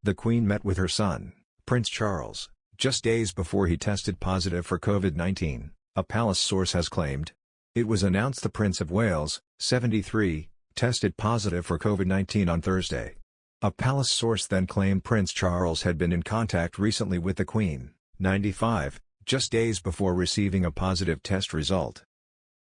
The Queen met with her son, Prince Charles, just days before he tested positive for COVID-19, a palace source has claimed. It was announced the Prince of Wales, 73, tested positive for COVID-19 on Thursday. A palace source then claimed Prince Charles had been in contact recently with the Queen, 95, just days before receiving a positive test result.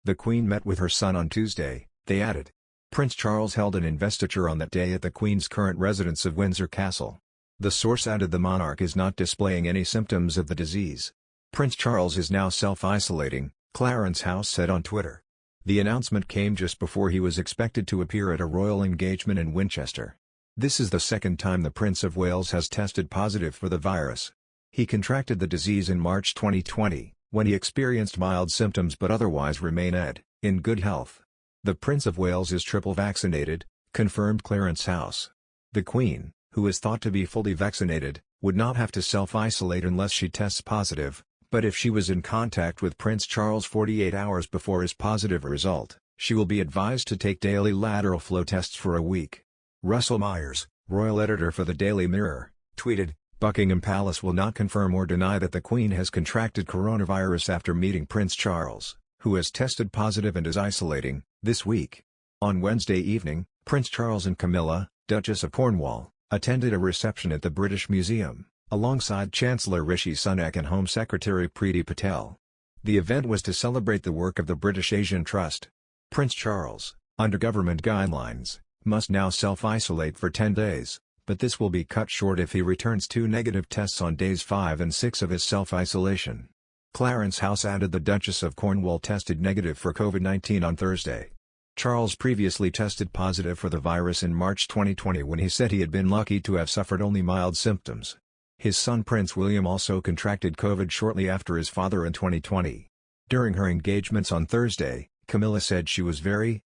The Queen met with her son on Tuesday, they added. Prince Charles held an investiture on that day at the Queen's current residence of Windsor Castle. The source added the monarch is not displaying any symptoms of the disease. Prince Charles is now self-isolating, Clarence House said on Twitter. The announcement came just before he was expected to appear at a royal engagement in Winchester. This is the second time the Prince of Wales has tested positive for the virus. He contracted the disease in March 2020, when he experienced mild symptoms but otherwise remained in good health. The Prince of Wales is triple vaccinated, confirmed Clarence House. The Queen, who is thought to be fully vaccinated, would not have to self-isolate unless she tests positive, but if she was in contact with Prince Charles 48 hours before his positive result, she will be advised to take daily lateral flow tests for a week. Russell Myers, royal editor for the Daily Mirror, tweeted, "Buckingham Palace will not confirm or deny that the Queen has contracted coronavirus after meeting Prince Charles, who has tested positive and is isolating, this week." On Wednesday evening, Prince Charles and Camilla, Duchess of Cornwall, attended a reception at the British Museum, alongside Chancellor Rishi Sunak and Home Secretary Priti Patel. The event was to celebrate the work of the British Asian Trust. Prince Charles, under government guidelines, must now self-isolate for 10 days, but this will be cut short if he returns 2 negative tests on days 5 and 6 of his self-isolation. Clarence House added the Duchess of Cornwall tested negative for COVID-19 on Thursday. Charles previously tested positive for the virus in March 2020 when he said he had been lucky to have suffered only mild symptoms. His son Prince William also contracted COVID shortly after his father in 2020. During her engagements on Thursday, Camilla said she was very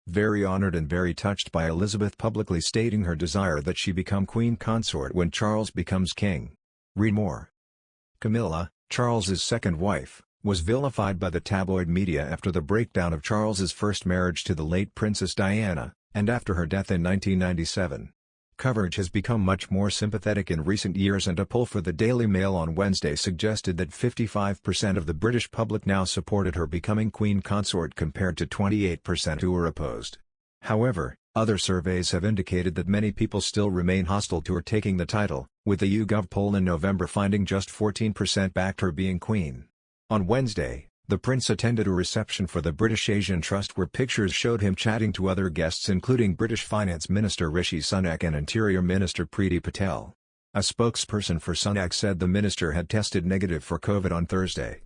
honored and very touched by Elizabeth publicly stating her desire that she become Queen Consort when Charles becomes king. Read more. Camilla, Charles's second wife, was vilified by the tabloid media after the breakdown of Charles's first marriage to the late Princess Diana, and after her death in 1997. Coverage has become much more sympathetic in recent years, and a poll for the Daily Mail on Wednesday suggested that 55% of the British public now supported her becoming Queen Consort compared to 28% who were opposed. However, other surveys have indicated that many people still remain hostile to her taking the title, with the YouGov poll in November finding just 14% backed her being queen. On Wednesday, the prince attended a reception for the British Asian Trust where pictures showed him chatting to other guests including British Finance Minister Rishi Sunak and Interior Minister Priti Patel. A spokesperson for Sunak said the minister had tested negative for COVID on Thursday.